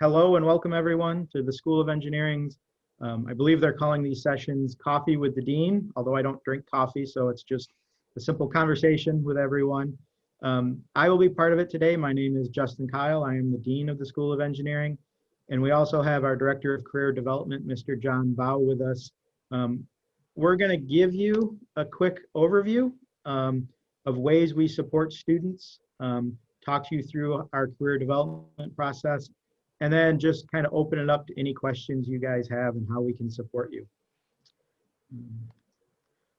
Hello and welcome everyone to the School of Engineering's, I believe they're calling these sessions Coffee with the Dean, although I don't drink coffee, so it's just a simple conversation with everyone. I will be part of it today. My name is Justin Kile. I am the Dean of the School of Engineering. And we also have our Director of Career Development, Mr. John Bau, with us. We're going to give you a quick overview of ways we support students, talk to you through our career development process, and then just kind of open it up to any questions you guys have and how we can support you.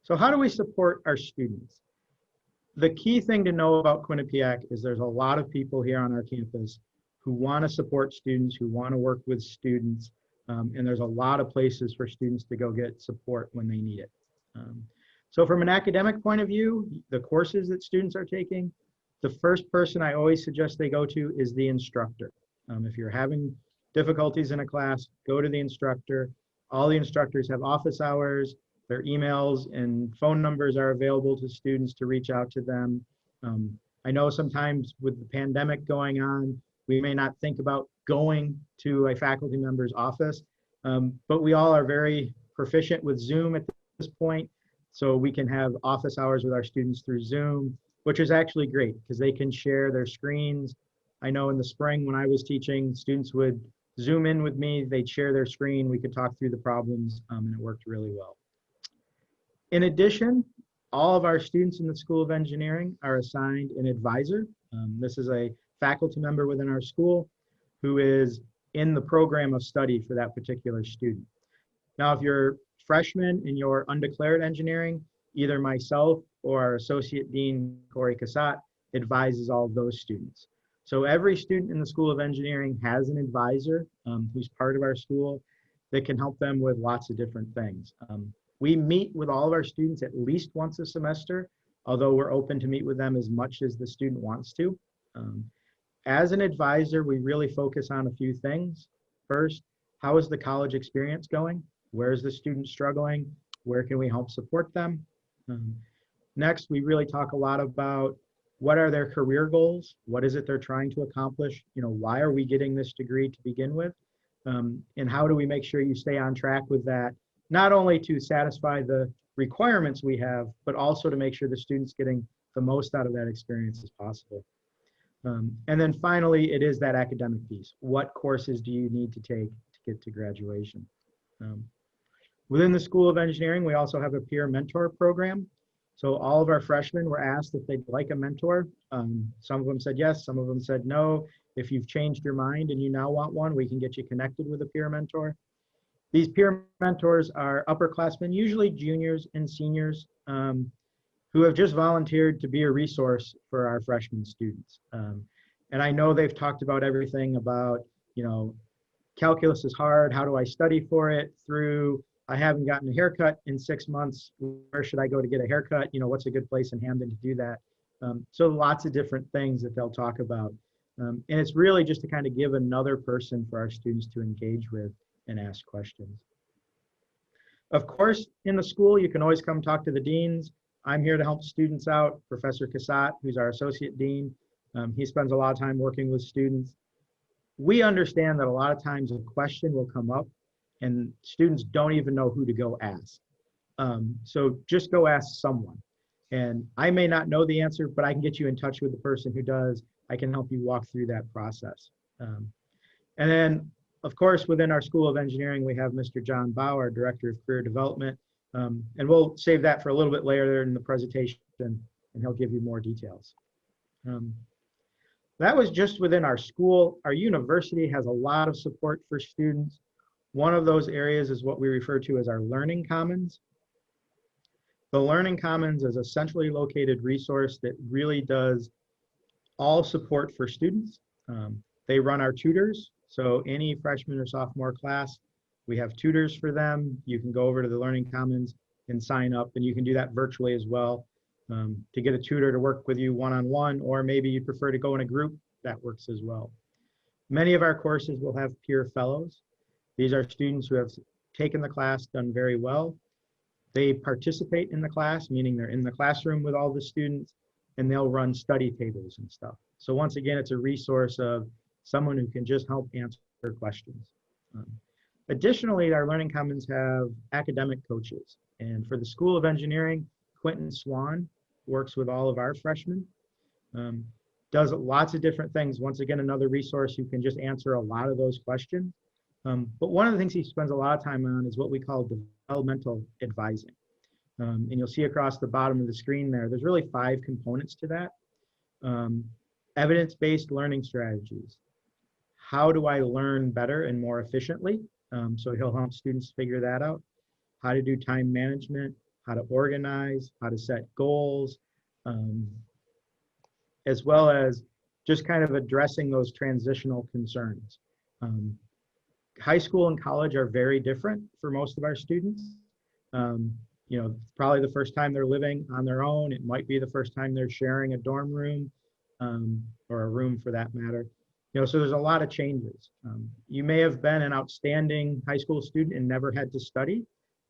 So how do we support our students? The key thing to know about Quinnipiac is there's a lot of people here on our campus who want to support students, who want to work with students, and there's a lot of places for students to go get support when they need it. So from an academic point of view, the courses that students are taking, the first person I always suggest they go to is the instructor. If you're having difficulties in a class, go to the instructor. All the instructors have office hours. Their emails and phone numbers are available to students to reach out to them. I know sometimes with the pandemic going on, we may not think about going to a faculty member's office, but we all are very proficient with Zoom at this point. So we can have office hours with our students through Zoom, which is actually great because they can share their screens. I know in the spring when I was teaching, students would Zoom in with me, they'd share their screen, we could talk through the problems, and it worked really well. In addition, all of our students in the School of Engineering are assigned an advisor. This is a faculty member within our school who is in the program of study for that particular student. Now, if you're freshmen in your undeclared engineering, either myself or our Associate Dean, Corey Cassatt, advises all of those students. So every student in the School of Engineering has an advisor who's part of our school that can help them with lots of different things. We meet with all of our students at least once a semester, although we're open to meet with them as much as the student wants to. As an advisor, we really focus on a few things. First, how is the college experience going? Where is the student struggling? Where can we help support them? Next, we really talk a lot about what are their career goals? What is it they're trying to accomplish? You know, why are we getting this degree to begin with? And how do we make sure you stay on track with that? Not only to satisfy the requirements we have, but also to make sure the student's getting the most out of that experience as possible. And then finally, it is that academic piece. What courses do you need to take to get to graduation? Within the School of Engineering, we also have a peer mentor program. So all of our freshmen were asked if they'd like a mentor. Some of them said yes, some of them said no. If you've changed your mind and you now want one, we can get you connected with a peer mentor. These peer mentors are upperclassmen, usually juniors and seniors, who have just volunteered to be a resource for our freshman students. And I know they've talked about everything about, you know, calculus is hard, how do I study for it, through I haven't gotten a haircut in 6 months, where should I go to get a haircut? You know, what's a good place in Hamden to do that? So lots of different things that they'll talk about. And it's really just to kind of give another person for our students to engage with and ask questions. Of course, in the school, you can always come talk to the deans. I'm here to help students out. Professor Cassatt, who's our associate dean, he spends a lot of time working with students. We understand that a lot of times a question will come up and students don't even know who to go ask. So just go ask someone. And I may not know the answer, but I can get you in touch with the person who does. I can help you walk through that process. And then, of course, within our School of Engineering, we have Mr. John Bau, our Director of Career Development. And we'll save that for a little bit later in the presentation, and he'll give you more details. That was just within our school. Our university has a lot of support for students. One of those areas is what we refer to as our Learning Commons. The Learning Commons is a centrally located resource that really does all support for students. They run our tutors. So any freshman or sophomore class, we have tutors for them. You can go over to the Learning Commons and sign up, and you can do that virtually as well. To get a tutor to work with you one-on-one, or maybe you prefer to go in a group, that works as well. Many of our courses will have peer fellows. These are students who have taken the class, done very well. They participate in the class, meaning they're in the classroom with all the students, and they'll run study tables and stuff. So once again, it's a resource of someone who can just help answer questions. Um, Additionally, our Learning Commons have academic coaches. And for the School of Engineering, Quentin Swan works with all of our freshmen, um, does lots of different things. Once again, another resource who can just answer a lot of those questions. But one of the things he spends a lot of time on is what we call developmental advising. And you'll see across the bottom of the screen there, there's really 5 components to that. Evidence-based learning strategies. How do I learn better and more efficiently? So he'll help students figure that out. How to do time management, how to organize, how to set goals, as well as just kind of addressing those transitional concerns. High school and college are very different for most of our students. You know, probably the first time they're living on their own. It might be the first time they're sharing a dorm room, or a room for that matter. You know, so there's a lot of changes. You may have been an outstanding high school student and never had to study.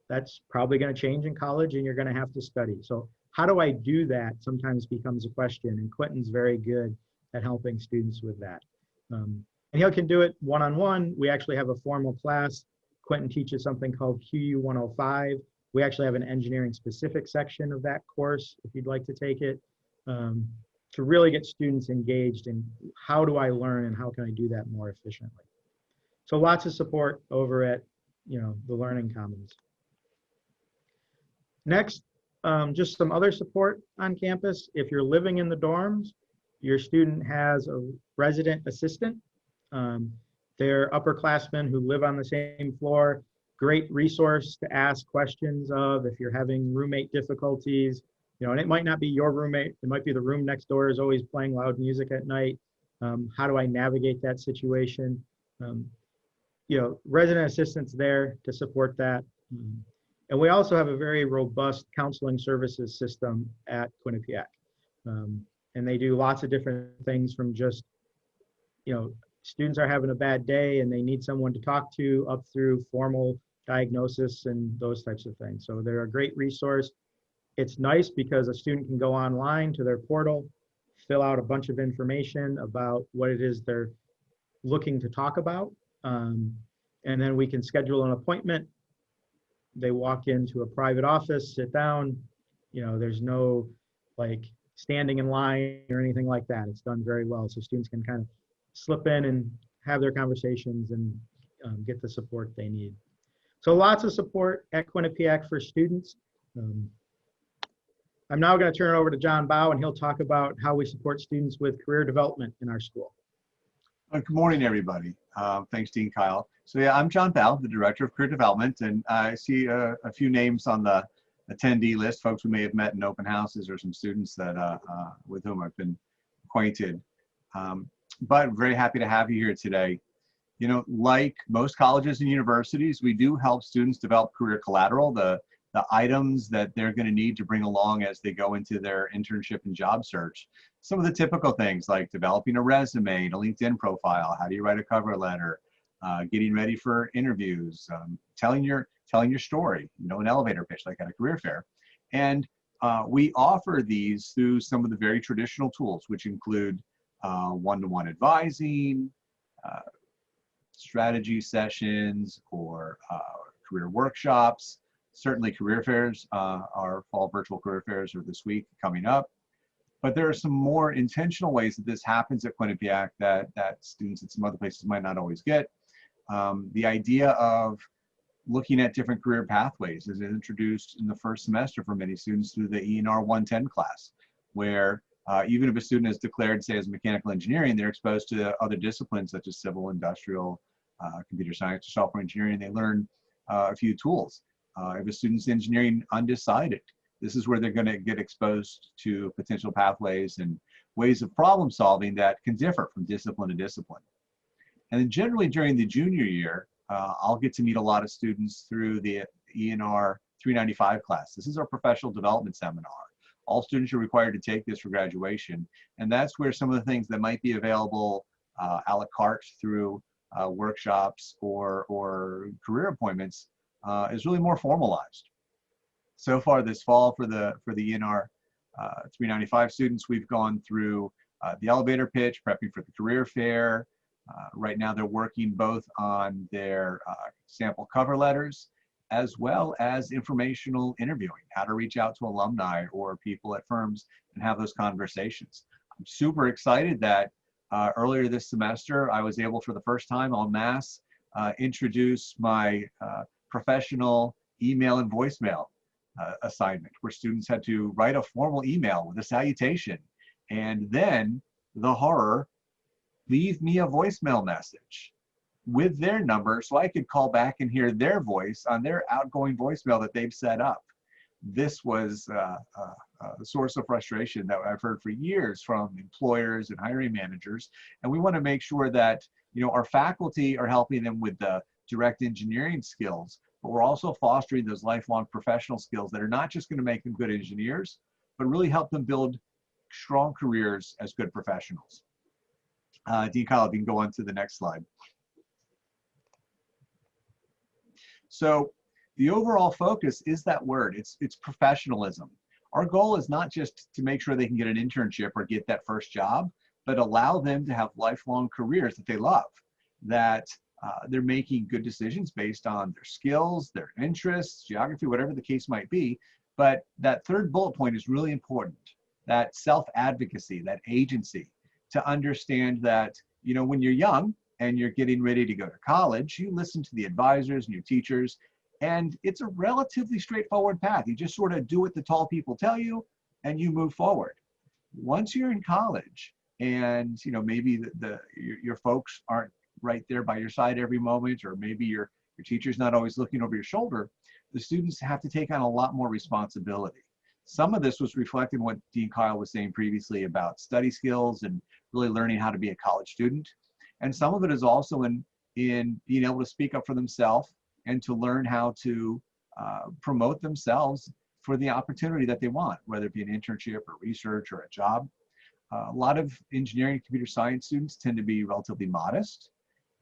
That's probably going to change in college, and you're going to have to study. So how do I do that sometimes becomes a question, and Quentin's very good at helping students with that. And he can do it one-on-one. We actually have a formal class. Quentin teaches something called QU 105. We actually have an engineering specific section of that course if you'd like to take it, to really get students engaged in how do I learn and how can I do that more efficiently. So lots of support over at, you know, the Learning Commons. Next, just some other support on campus. If you're living in the dorms, your student has a resident assistant. They're upperclassmen who live on the same floor. Great resource to ask questions of if you're having roommate difficulties. You know, and it might not be your roommate. It might be the room next door is always playing loud music at night. How do I navigate that situation? You know, resident assistants there to support that. And we also have a very robust counseling services system at Quinnipiac. And they do lots of different things from just, you know, students are having a bad day and they need someone to talk to up through formal diagnosis and those types of things. So they're a great resource. It's nice because a student can go online to their portal, fill out a bunch of information about what it is they're looking to talk about. And then we can schedule an appointment. They walk into a private office, sit down. You know, there's no like standing in line or anything like that. It's done very well. So students can kind of slip in and have their conversations and get the support they need. So lots of support at Quinnipiac for students. I'm now going to turn it over to John Bau, and he'll talk about how we support students with career development in our school. Good morning, everybody. Thanks, Dean Kile. So yeah, I'm John Bau, the Director of Career Development, and I see a few names on the attendee list, folks who may have met in open houses or some students that with whom I've been acquainted. But very happy to have you here today. You know, like most colleges and universities, we do help students develop career collateral, the items that they're going to need to bring along as they go into their internship and job search. Some of the typical things like developing a resume, a LinkedIn profile, how do you write a cover letter, getting ready for interviews, telling your story, you know, an elevator pitch like at a career fair. And we offer these through some of the very traditional tools, which include one-to-one advising, strategy sessions, or career workshops. Certainly career fairs, our fall virtual career fairs are this week coming up. But there are some more intentional ways that this happens at Quinnipiac that students at some other places might not always get. The idea of looking at different career pathways is introduced in the first semester for many students through the E&R 110 class, where even if a student is declared, say, as mechanical engineering, they're exposed to other disciplines such as civil, industrial, computer science, or software engineering. They learn a few tools. If a student's engineering undecided, this is where they're going to get exposed to potential pathways and ways of problem solving that can differ from discipline to discipline. And then generally during the junior year, I'll get to meet a lot of students through the E&R 395 class. This is our professional development seminar. All students are required to take this for graduation. And that's where some of the things that might be available a la carte through workshops or career appointments is really more formalized. So far this fall for the E&R 395 students, we've gone through the elevator pitch, prepping for the career fair, Right now, they're working both on their sample cover letters as well as informational interviewing, how to reach out to alumni or people at firms and have those conversations. I'm super excited that earlier this semester, I was able for the first time en masse introduce my professional email and voicemail assignment, where students had to write a formal email with a salutation, and then the horror, leave me a voicemail message with their number so I could call back and hear their voice on their outgoing voicemail that they've set up. This was a source of frustration that I've heard for years from employers and hiring managers. And we want to make sure that, you know, our faculty are helping them with the direct engineering skills, but we're also fostering those lifelong professional skills that are not just going to make them good engineers, but really help them build strong careers as good professionals. Dean Kile, if you can go on to the next slide. So the overall focus is that word, it's professionalism. Our goal is not just to make sure they can get an internship or get that first job, but allow them to have lifelong careers that they love, that they're making good decisions based on their skills, their interests, geography, whatever the case might be. But that third bullet point is really important, that self-advocacy, that agency, to understand that, you know, when you're young and you're getting ready to go to college, you listen to the advisors and your teachers, and it's a relatively straightforward path. You just sort of do what the tall people tell you and you move forward. Once you're in college and, you know, maybe your folks aren't right there by your side every moment, or maybe your teacher's not always looking over your shoulder, the students have to take on a lot more responsibility. Some of this was reflected in what Dean Kile was saying previously about study skills and really learning how to be a college student. And some of it is also in being able to speak up for themselves and to learn how to promote themselves for the opportunity that they want, whether it be an internship or research or a job. A lot of engineering and computer science students tend to be relatively modest,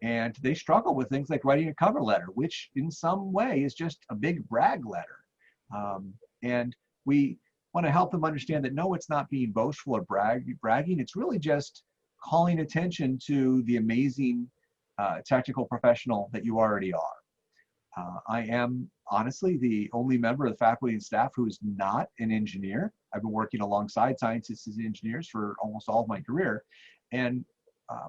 and they struggle with things like writing a cover letter, which in some way is just a big brag letter. And we want to help them understand that no, it's not being boastful or bragging. It's really just calling attention to the amazing technical professional that you already are. I am honestly the only member of the faculty and staff who is not an engineer. I've been working alongside scientists and engineers for almost all of my career. And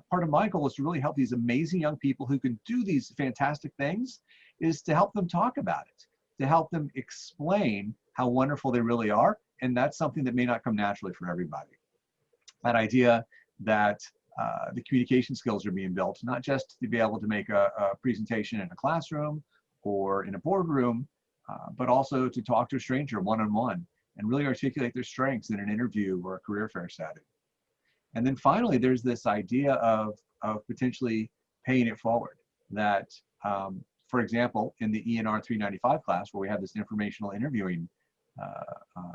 part of my goal is to really help these amazing young people who can do these fantastic things, is to help them talk about it, to help them explain how wonderful they really are. And that's something that may not come naturally for everybody. That idea that the communication skills are being built, not just to be able to make a presentation in a classroom or in a boardroom, but also to talk to a stranger one-on-one and really articulate their strengths in an interview or a career fair setting. And then finally, there's this idea of potentially paying it forward. That, for example, in the ENR 395 class, where we have this informational interviewing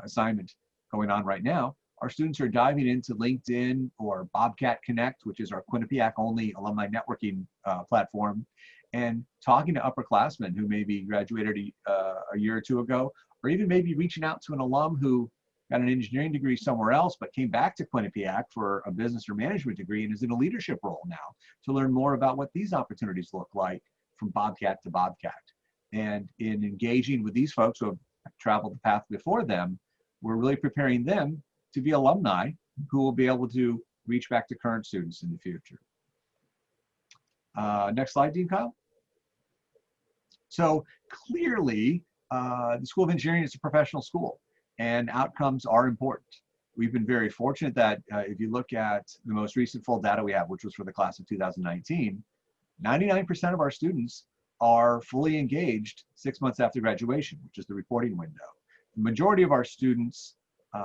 assignment going on right now, our students are diving into LinkedIn or Bobcat Connect, which is our Quinnipiac only alumni networking platform, and talking to upperclassmen who maybe graduated a year or two ago, or even maybe reaching out to an alum who got an engineering degree somewhere else, but came back to Quinnipiac for a business or management degree and is in a leadership role now, to learn more about what these opportunities look like from Bobcat to Bobcat. And in engaging with these folks who have traveled the path before them, we're really preparing them to be alumni who will be able to reach back to current students in the future. Next slide, Dean Kile. So clearly, the School of Engineering is a professional school, and outcomes are important. We've been very fortunate that if you look at the most recent full data we have, which was for the class of 2019, 99% of our students are fully engaged 6 months after graduation, which is the reporting window. The majority of our students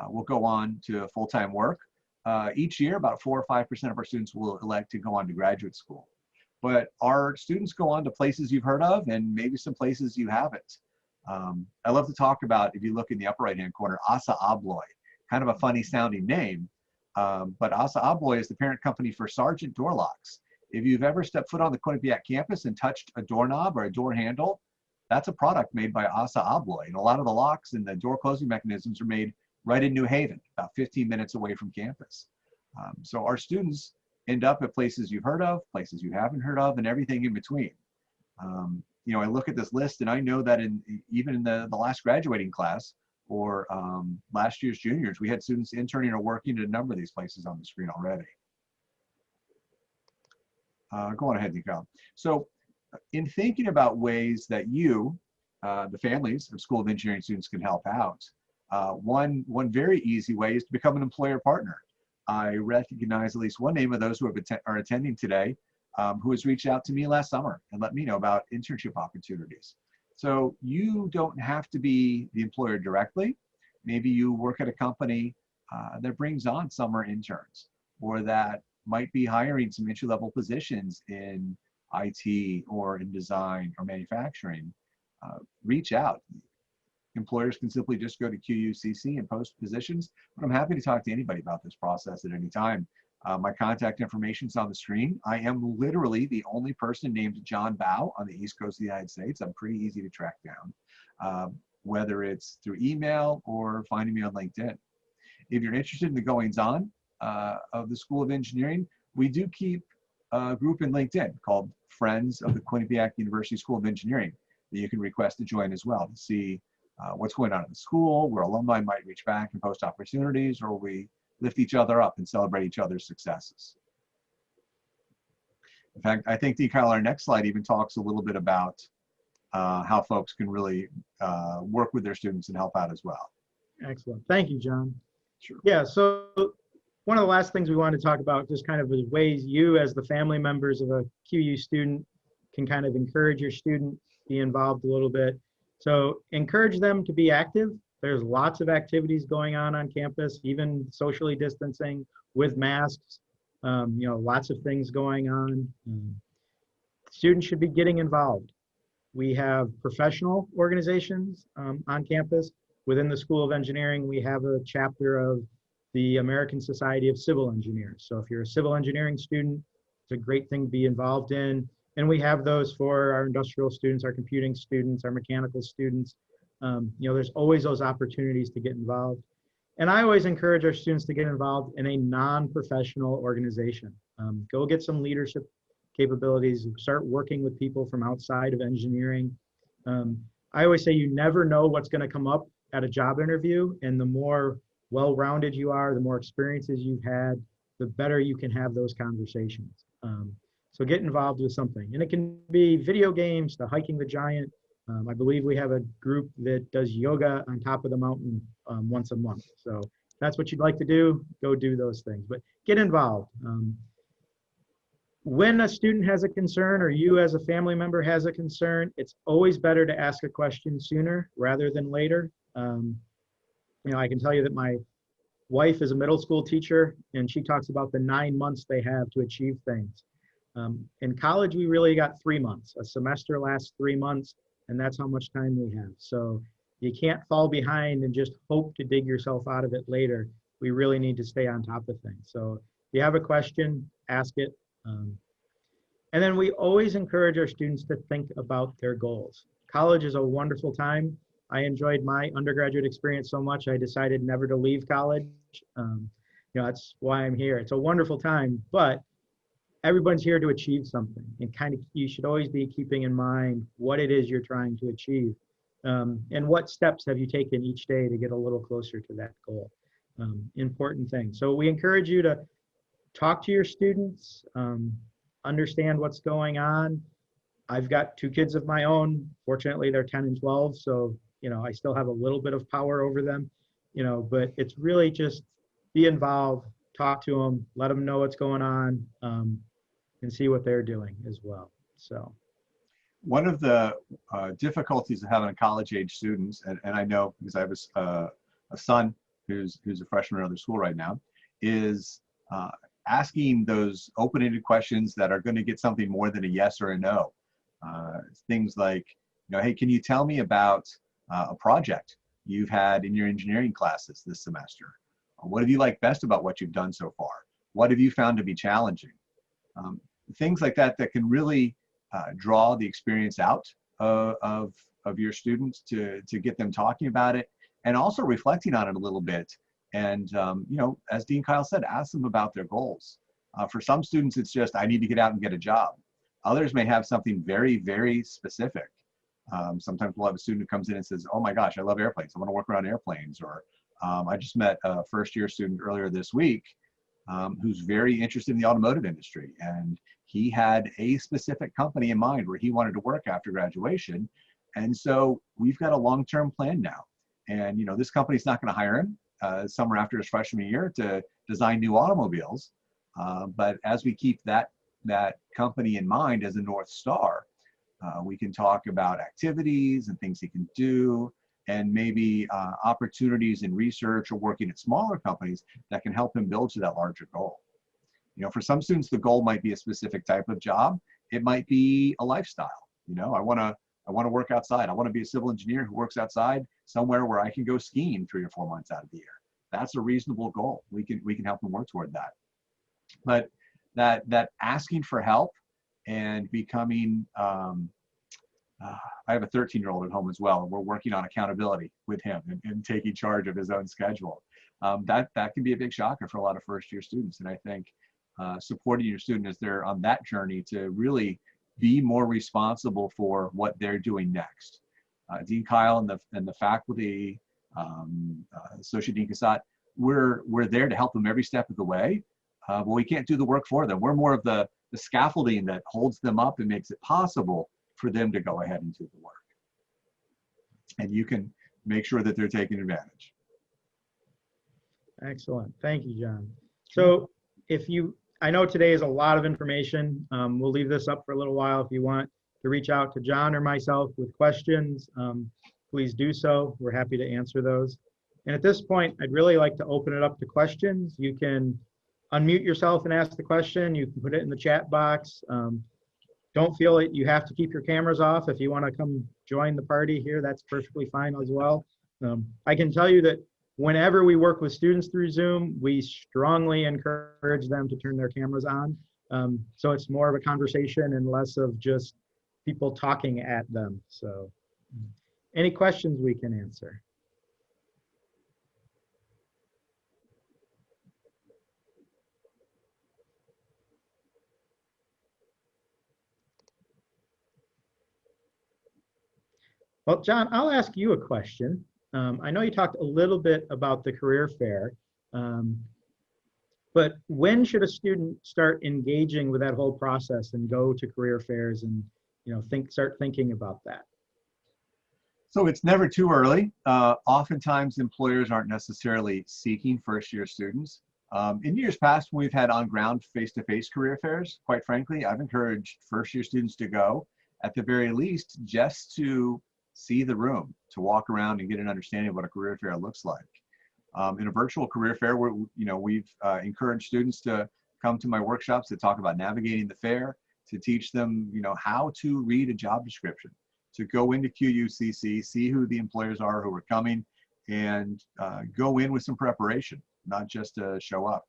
will go on to full-time work. Each year, about 4 or 5% of our students will elect to go on to graduate school. But our students go on to places you've heard of and maybe some places you haven't. I love to talk about, if you look in the upper right-hand corner, Assa Abloy, kind of a funny sounding name, but Assa Abloy is the parent company for Sargent Door Locks. If you've ever stepped foot on the Quinnipiac campus and touched a doorknob or a door handle, that's a product made by Assa Abloy. And a lot of the locks and the door closing mechanisms are made right in New Haven, about 15 minutes away from campus. So our students end up at places you've heard of, places you haven't heard of, and everything in between. You know, I look at this list and I know that even in the last graduating class or last year's juniors, we had students interning or working at a number of these places on the screen already. Go on ahead, Nicole. So in thinking about ways that you, the families of School of Engineering students can help out, one very easy way is to become an employer partner. I recognize at least one name of those who are attending today who has reached out to me last summer and let me know about internship opportunities. So you don't have to be the employer directly. Maybe you work at a company that brings on summer interns, or that might be hiring some entry-level positions in IT or in design or manufacturing. Reach out. Employers can simply just go to QUCC and post positions, but I'm happy to talk to anybody about this process at any time. My contact information is on the screen. I am literally the only person named John Bau on the East Coast of the United States. I'm pretty easy to track down, whether it's through email or finding me on LinkedIn. If you're interested in the goings-on of the School of Engineering, we do keep a group in LinkedIn called Friends of the Quinnipiac University School of Engineering that you can request to join as well to see what's going on in the school, where alumni might reach back and post opportunities, or we lift each other up and celebrate each other's successes. In fact, I think, Kile, our next slide even talks a little bit about how folks can really work with their students and help out as well. Excellent. Thank you, John. Sure. Yeah, so one of the last things we want to talk about just kind of is ways you as the family members of a QU student can kind of encourage your student, be involved a little bit. So encourage them to be active. There's lots of activities going on campus, even socially distancing with masks, you know, lots of things going on. Students should be getting involved. We have professional organizations on campus. Within the School of Engineering, we have a chapter of the American Society of Civil Engineers. So if you're a civil engineering student, it's a great thing to be involved in. And we have those for our industrial students, our computing students, our mechanical students. You know, there's always those opportunities to get involved. And I always encourage our students to get involved in a non-professional organization. Go get some leadership capabilities, start working with people from outside of engineering. I always say you never know what's going to come up at a job interview, and the more well-rounded you are, the more experiences you've had, the better you can have those conversations. So get involved with something. And it can be video games to hiking the giant. I believe we have a group that does yoga on top of the mountain once a month. So if that's what you'd like to do, go do those things. But get involved. When a student has a concern or you as a family member has a concern, it's always better to ask a question sooner rather than later. You know, I can tell you that my wife is a middle school teacher, and she talks about the 9 months they have to achieve things. In college, we really got 3 months. A semester lasts 3 months, and that's how much time we have. So you can't fall behind and just hope to dig yourself out of it later. We really need to stay on top of things. So if you have a question, ask it. And then we always encourage our students to think about their goals. College is a wonderful time. I enjoyed my undergraduate experience so much, I decided never to leave college. You know, that's why I'm here. It's a wonderful time, but everyone's here to achieve something, and kind of you should always be keeping in mind what it is you're trying to achieve, and what steps have you taken each day to get a little closer to that goal. Important thing. So we encourage you to talk to your students, understand what's going on. I've got 2 kids of my own. Fortunately, they're 10 and 12, so you know I still have a little bit of power over them. You know, but it's really just be involved, talk to them, let them know what's going on. And see what they're doing as well. So one of the difficulties of having a college-age student, and I know because I have a son who's a freshman at another school right now, is asking those open-ended questions that are going to get something more than a yes or a no. Things like, you know, hey, can you tell me about a project you've had in your engineering classes this semester? What have you liked best about what you've done so far? What have you found to be challenging? Things like that that can really draw the experience out of your students to get them talking about it and also reflecting on it a little bit. And, you know, as Dean Kile said, ask them about their goals. For some students, it's just, I need to get out and get a job. Others may have something very, very specific. Sometimes we'll have a student who comes in and says, oh my gosh, I love airplanes. I want to work around airplanes. Or I just met a first-year student earlier this week who's very interested in the automotive industry. And he had a specific company in mind where he wanted to work after graduation. And so we've got a long-term plan now. And you know, this company's not going to hire him summer after his freshman year to design new automobiles. But as we keep that company in mind as a North Star, we can talk about activities and things he can do, and maybe opportunities in research or working at smaller companies that can help him build to that larger goal. You know, for some students, the goal might be a specific type of job. It might be a lifestyle. You know, I want to work outside. I want to be a civil engineer who works outside somewhere where I can go skiing 3 or 4 months out of the year. That's a reasonable goal. We can help them work toward that. But that asking for help and becoming, I have a 13-year-old at home as well. We're working on accountability with him and taking charge of his own schedule. That can be a big shocker for a lot of first-year students. And I think supporting your student as they're on that journey to really be more responsible for what they're doing next. Dean Kile and the faculty, Associate Dean Cassatt, we're there to help them every step of the way. But we can't do the work for them. We're more of the scaffolding that holds them up and makes it possible for them to go ahead and do the work. And you can make sure that they're taking advantage. Excellent. Thank you, John. So I know today is a lot of information. We'll leave this up for a little while. If you want to reach out to John or myself with questions, please do so. We're happy to answer those. And at this point, I'd really like to open it up to questions. You can unmute yourself and ask the question. You can put it in the chat box. Don't feel that you have to keep your cameras off. If you want to come join the party here, that's perfectly fine as well. I can tell you that whenever we work with students through Zoom, we strongly encourage them to turn their cameras on. So it's more of a conversation and less of just people talking at them. So any questions we can answer? Well, John, I'll ask you a question. I know you talked a little bit about the career fair, but when should a student start engaging with that whole process and go to career fairs and start thinking about that? So it's never too early. Oftentimes employers aren't necessarily seeking first-year students. In years past, when we've had on-ground face-to-face career fairs, quite frankly, I've encouraged first-year students to go, at the very least, just to see the room, to walk around and get an understanding of what a career fair looks like. In a virtual career fair, we've encouraged students to come to my workshops to talk about navigating the fair, to teach them, how to read a job description, to go into QUCC, see who the employers are who are coming, and go in with some preparation, not just to show up.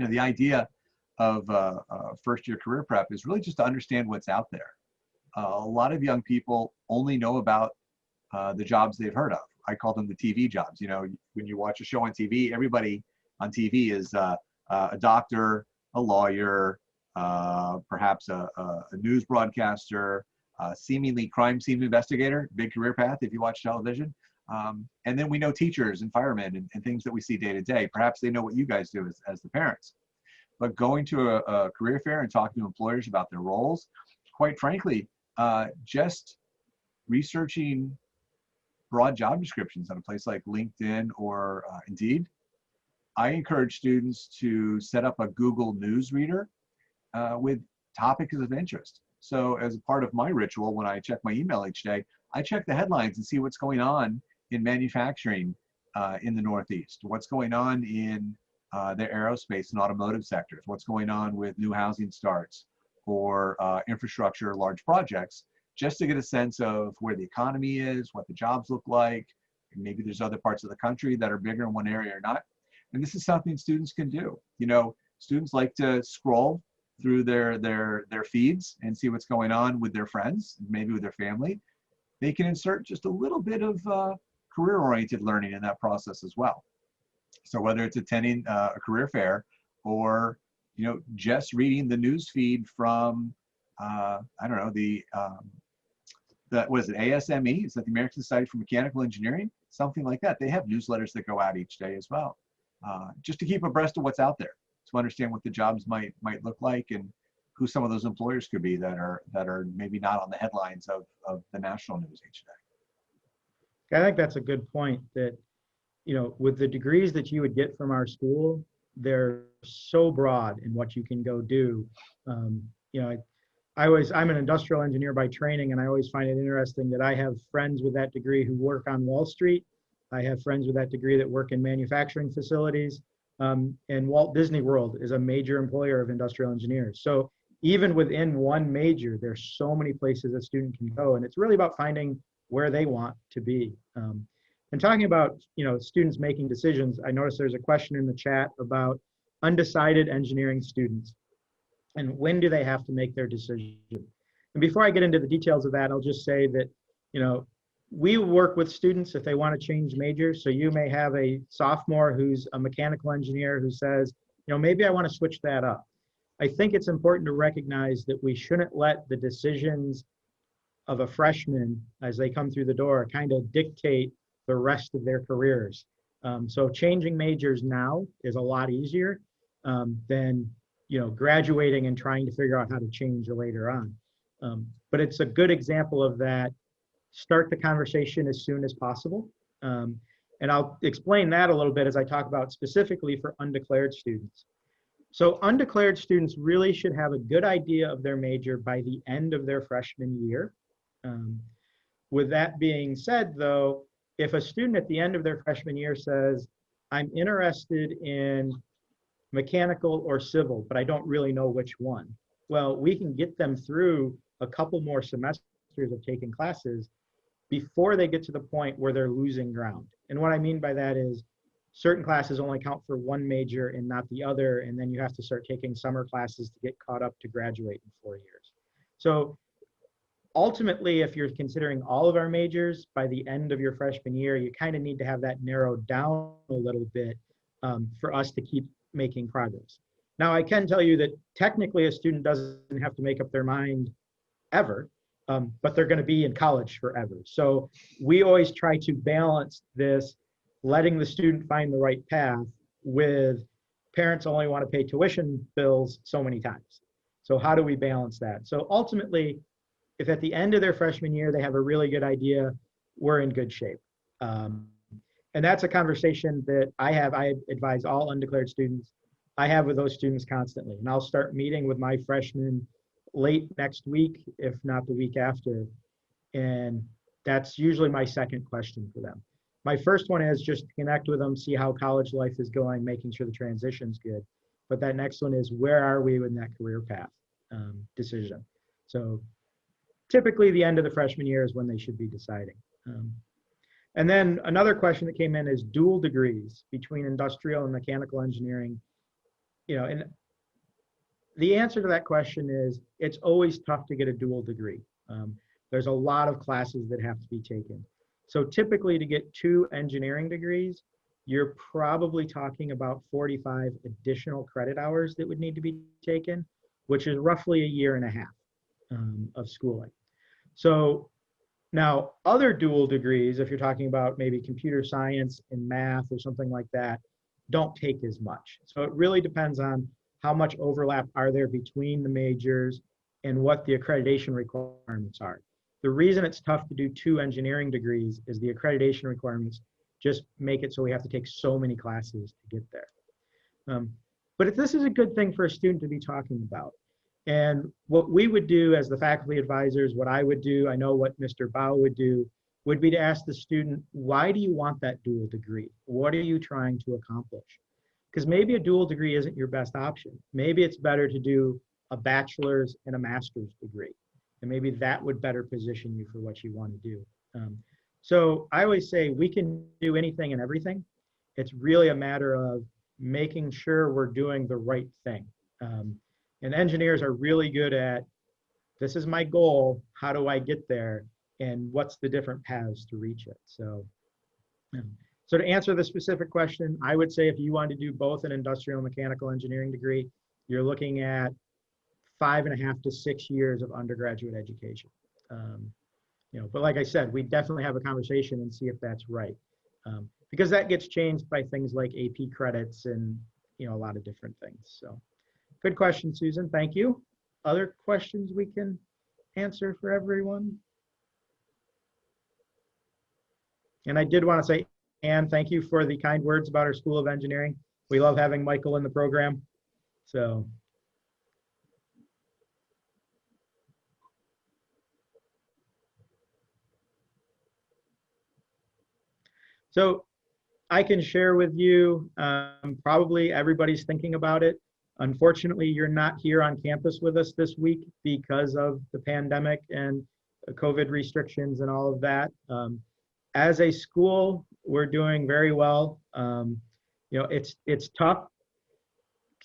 The idea of first-year career prep is really just to understand what's out there. A lot of young people only know about the jobs they've heard of. I call them the TV jobs. When you watch a show on TV, everybody on TV is a doctor, a lawyer, perhaps a news broadcaster, seemingly crime scene investigator, big career path if you watch television. And then we know teachers and firemen and things that we see day to day. Perhaps they know what you guys do as the parents. But going to a career fair and talking to employers about their roles, quite frankly, just researching broad job descriptions on a place like LinkedIn or Indeed. I encourage students to set up a Google News reader with topics of interest. So as a part of my ritual, when I check my email each day, I check the headlines and see what's going on in manufacturing in the Northeast, what's going on in the aerospace and automotive sectors, what's going on with new housing starts, or infrastructure, large projects, just to get a sense of where the economy is, what the jobs look like. Maybe there's other parts of the country that are bigger in one area or not. And this is something students can do. Students like to scroll through their feeds and see what's going on with their friends, maybe with their family. They can insert just a little bit of career-oriented learning in that process as well. So whether it's attending a career fair or just reading the news feed from, I don't know, what is it, ASME? Is that the American Society for Mechanical Engineering? Something like that. They have newsletters that go out each day as well, just to keep abreast of what's out there, to understand what the jobs might look like and who some of those employers could be that are maybe not on the headlines of the national news each day. I think that's a good point that, with the degrees that you would get from our school, they're so broad in what you can go do. I'm an industrial engineer by training, and I always find it interesting that I have friends with that degree who work on Wall Street. I have friends with that degree that work in manufacturing facilities. And Walt Disney World is a major employer of industrial engineers. So even within one major, there's so many places a student can go, and it's really about finding where they want to be. And talking about, students making decisions, I noticed there's a question in the chat about undecided engineering students and when do they have to make their decision. And before I get into the details of that, I'll just say that, we work with students if they want to change majors. So you may have a sophomore who's a mechanical engineer who says, maybe I want to switch that up. I think it's important to recognize that we shouldn't let the decisions of a freshman as they come through the door kind of dictate the rest of their careers. So changing majors now is a lot easier than graduating and trying to figure out how to change later on. But it's a good example of that. Start the conversation as soon as possible. And I'll explain that a little bit as I talk about specifically for undeclared students. So undeclared students really should have a good idea of their major by the end of their freshman year. With that being said, though, if a student at the end of their freshman year says, I'm interested in mechanical or civil, but I don't really know which one, well, we can get them through a couple more semesters of taking classes before they get to the point where they're losing ground. And what I mean by that is certain classes only count for one major and not the other, and then you have to start taking summer classes to get caught up to graduate in 4 years. So ultimately, if you're considering all of our majors by the end of your freshman year, you kind of need to have that narrowed down a little bit for us to keep making progress. Now, I can tell you that technically a student doesn't have to make up their mind ever, but they're going to be in college forever. So we always try to balance this, letting the student find the right path with parents only want to pay tuition bills so many times. So how do we balance that? So ultimately, if at the end of their freshman year, they have a really good idea, we're in good shape. And that's a conversation that I advise all undeclared students. I have with those students constantly. And I'll start meeting with my freshmen late next week, if not the week after. And that's usually my second question for them. My first one is just to connect with them, see how college life is going, making sure the transition's good. But that next one is, where are we in that career path decision? So typically the end of the freshman year is when they should be deciding. And then another question that came in is dual degrees between industrial and mechanical engineering. And the answer to that question is, it's always tough to get a dual degree. There's a lot of classes that have to be taken. So typically to get 2 engineering degrees, you're probably talking about 45 additional credit hours that would need to be taken, which is roughly a year and a half of schooling. So now other dual degrees, if you're talking about maybe computer science and math or something like that, don't take as much. So it really depends on how much overlap are there between the majors and what the accreditation requirements are. The reason it's tough to do 2 engineering degrees is the accreditation requirements just make it so we have to take so many classes to get there. But if this is a good thing for a student to be talking about. And what we would do as the faculty advisors, what I would do, I know what Mr. Bau would do, would be to ask the student, why do you want that dual degree? What are you trying to accomplish? Because maybe a dual degree isn't your best option. Maybe it's better to do a bachelor's and a master's degree. And maybe that would better position you for what you want to do. So I always say we can do anything and everything. It's really a matter of making sure we're doing the right thing. And engineers are really good at, this is my goal, how do I get there? And what's the different paths to reach it? So to answer the specific question, I would say if you want to do both an industrial and mechanical engineering degree, you're looking at 5.5 to 6 years of undergraduate education. But like I said, we definitely have a conversation and see if that's right. Because that gets changed by things like AP credits and, a lot of different things. So good question, Susan. Thank you. Other questions we can answer for everyone? And I did want to say, Anne, thank you for the kind words about our School of Engineering. We love having Michael in the program. So I can share with you, probably everybody's thinking about it. Unfortunately, you're not here on campus with us this week because of the pandemic and COVID restrictions and all of that. As a school, we're doing very well. It's tough.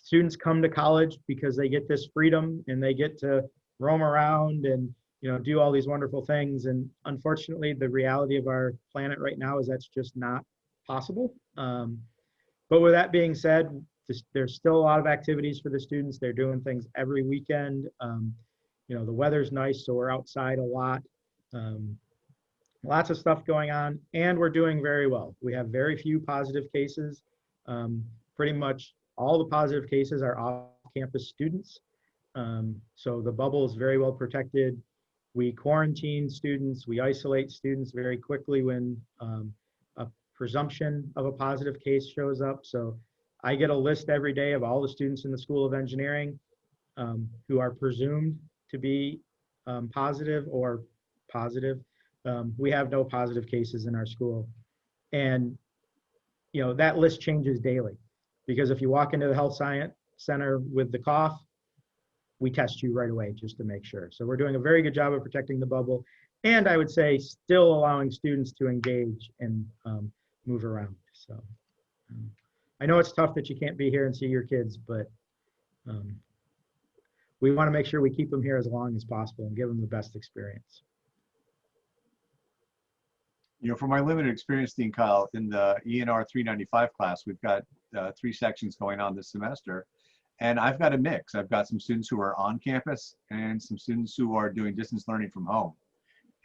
Students come to college because they get this freedom and they get to roam around and do all these wonderful things. And unfortunately, the reality of our planet right now is that's just not possible. But with that being said, there's still a lot of activities for the students. They're doing things every weekend. The weather's nice, so we're outside a lot. Lots of stuff going on, and we're doing very well. We have very few positive cases. Pretty much all the positive cases are off-campus students. So the bubble is very well protected. We quarantine students. We isolate students very quickly when a presumption of a positive case shows up. So I get a list every day of all the students in the School of Engineering who are presumed to be positive or positive. We have no positive cases in our school. And that list changes daily, because if you walk into the health science center with the cough, we test you right away just to make sure. So we're doing a very good job of protecting the bubble. And I would say still allowing students to engage and move around. So I know it's tough that you can't be here and see your kids, but we want to make sure we keep them here as long as possible and give them the best experience. From my limited experience, Dean Kyle, in the ENR 395 class, we've got 3 sections going on this semester. And I've got a mix. I've got some students who are on campus and some students who are doing distance learning from home.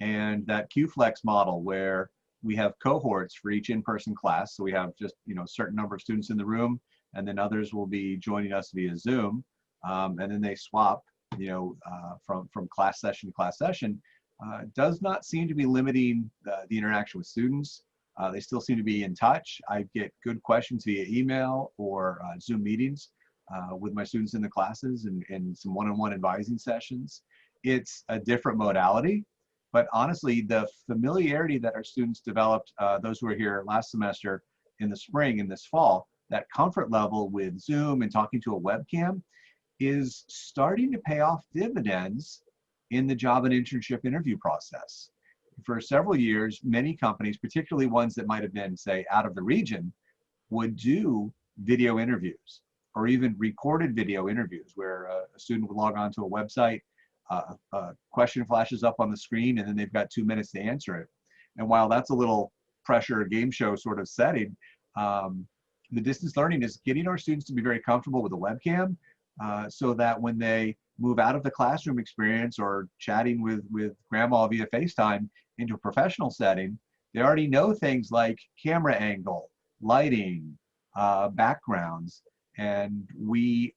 And that QFlex model, where we have cohorts for each in-person class. So we have just, a certain number of students in the room, and then others will be joining us via Zoom. And then they swap, from class session to class session. Does not seem to be limiting the interaction with students. They still seem to be in touch. I get good questions via email or Zoom meetings with my students in the classes and some one-on-one advising sessions. It's a different modality, but honestly, the familiarity that our students developed, those who were here last semester in the spring and this fall, that comfort level with Zoom and talking to a webcam is starting to pay off dividends in the job and internship interview process. For several years, many companies, particularly ones that might have been, say, out of the region, would do video interviews or even recorded video interviews where a student would log on to a website, a question flashes up on the screen, and then they've got 2 minutes to answer it. And while that's a little pressure game show sort of setting, the distance learning is getting our students to be very comfortable with the webcam so that when they move out of the classroom experience or chatting with grandma via FaceTime into a professional setting, they already know things like camera angle, lighting, backgrounds, and we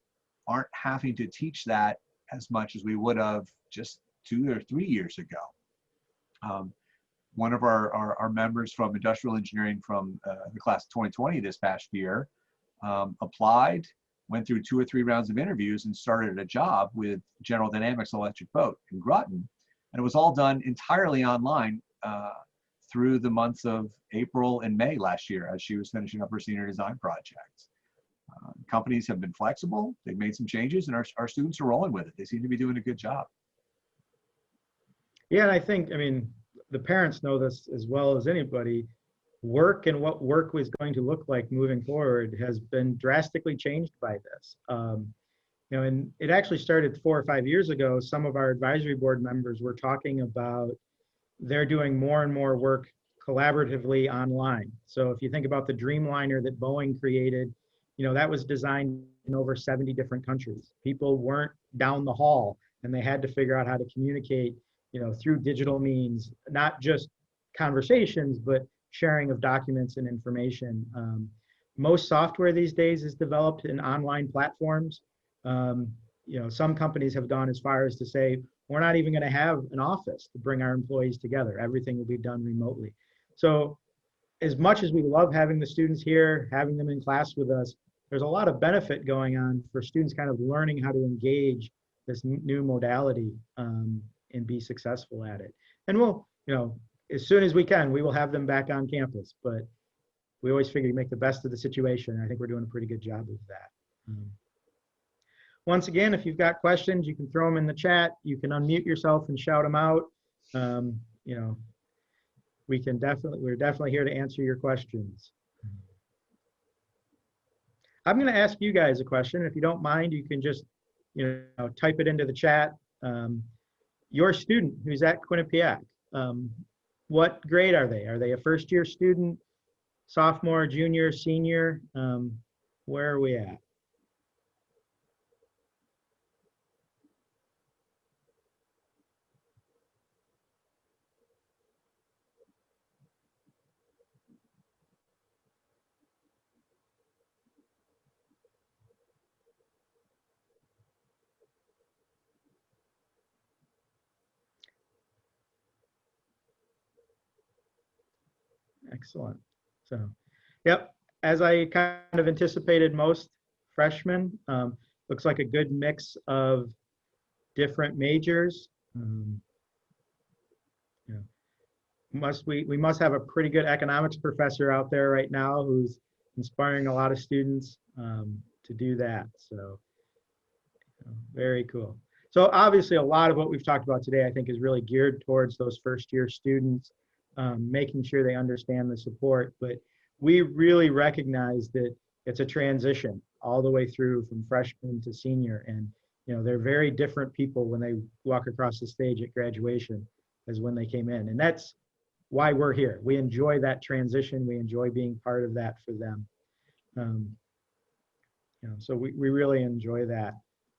aren't having to teach that as much as we would have just 2 or 3 years ago. One of our members from industrial engineering from the class of 2020 this past year applied, went through 2 or 3 rounds of interviews, and started a job with General Dynamics Electric Boat in Groton. And it was all done entirely online through the months of April and May last year as she was finishing up her senior design project. Companies have been flexible. They've made some changes, and our students are rolling with it. They seem to be doing a good job. Yeah, and I think, the parents know this as well as anybody. Work and what work was going to look like moving forward has been drastically changed by this. And it actually started 4 or 5 years ago. Some of our advisory board members were talking about they're doing more and more work collaboratively online. So if you think about the Dreamliner that Boeing created, that was designed in over 70 different countries. People weren't down the hall and they had to figure out how to communicate, through digital means, not just conversations, but sharing of documents and information. Most software these days is developed in online platforms. Some companies have gone as far as to say, we're not even going to have an office to bring our employees together. Everything will be done remotely. So as much as we love having the students here, having them in class with us, there's a lot of benefit going on for students kind of learning how to engage this new modality and be successful at it. And we'll, as soon as we can, we will have them back on campus, but we always figure to make the best of the situation. I think we're doing a pretty good job of that. Once again, if you've got questions, you can throw them in the chat. You can unmute yourself and shout them out. We're definitely here to answer your questions. I'm going to ask you guys a question. If you don't mind, you can just, type it into the chat. Your student who's at Quinnipiac, what grade are they? Are they a first-year student, sophomore, junior, senior? Where are we at? Excellent. So, yep, as I kind of anticipated, most freshmen, looks like a good mix of different majors. We must have a pretty good economics professor out there right now who's inspiring a lot of students to do that. So, very cool. So obviously a lot of what we've talked about today, I think, is really geared towards those first-year students, making sure they understand the support. But we really recognize that it's a transition all the way through from freshman to senior. And, they're very different people when they walk across the stage at graduation as when they came in. And that's why we're here. We enjoy that transition. We enjoy being part of that for them. So we really enjoy that.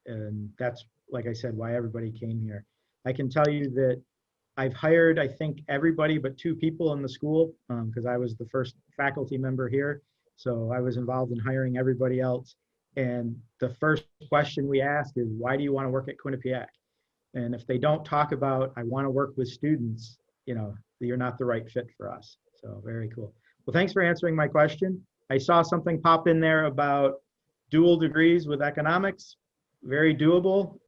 And that's, like I said, why everybody came here. I can tell you that I've hired, I think, everybody but 2 people in the school because I was the first faculty member here. So I was involved in hiring everybody else. And the first question we ask is, why do you want to work at Quinnipiac? And if they don't talk about, I want to work with students, you're not the right fit for us. So very cool. Well, thanks for answering my question. I saw something pop in there about dual degrees with economics. Very doable.